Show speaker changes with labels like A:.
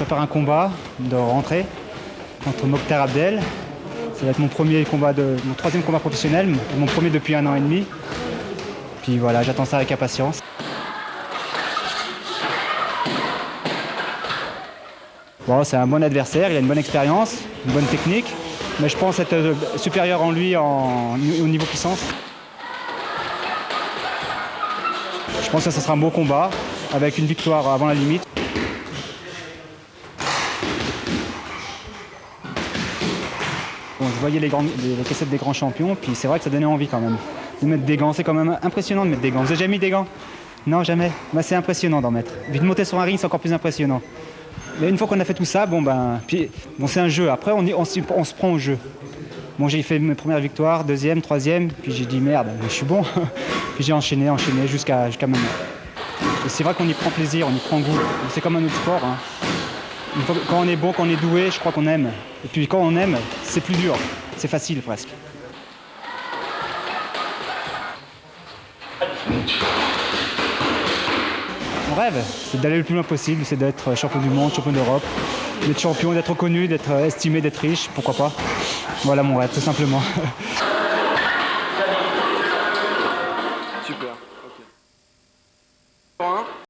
A: prépare un combat de rentrée contre Mokhtar Abdel. Ça va être mon troisième combat professionnel, mon premier depuis 1 an et demi. Puis voilà, j'attends ça avec impatience. Bon, c'est un bon adversaire, il a une bonne expérience, une bonne technique, mais je pense être supérieur en lui au niveau puissance. Je pense que ça sera un beau combat, avec une victoire avant la limite. Bon, je voyais les cassettes des grands champions, puis c'est vrai que ça donnait envie quand même. De mettre des gants, c'est quand même impressionnant de mettre des gants. Vous avez jamais mis des gants? Non, jamais. Bah, c'est impressionnant d'en mettre. Puis de monter sur un ring, c'est encore plus impressionnant. Mais une fois qu'on a fait tout ça, c'est un jeu. Après, on se prend au jeu. Bon, j'ai fait mes premières victoires, deuxième, troisième, puis j'ai dit merde, je suis bon. Puis j'ai enchaîné jusqu'à maintenant. Et c'est vrai qu'on y prend plaisir, on y prend goût. C'est comme un autre sport. Hein. Quand on est bon, quand on est doué, je crois qu'on aime. Et puis quand on aime, c'est plus dur. C'est facile presque. Mon rêve, c'est d'aller le plus loin possible, c'est d'être champion du monde, champion d'Europe, d'être champion, d'être reconnu, d'être estimé, d'être riche, pourquoi pas. Voilà mon rêve, tout simplement.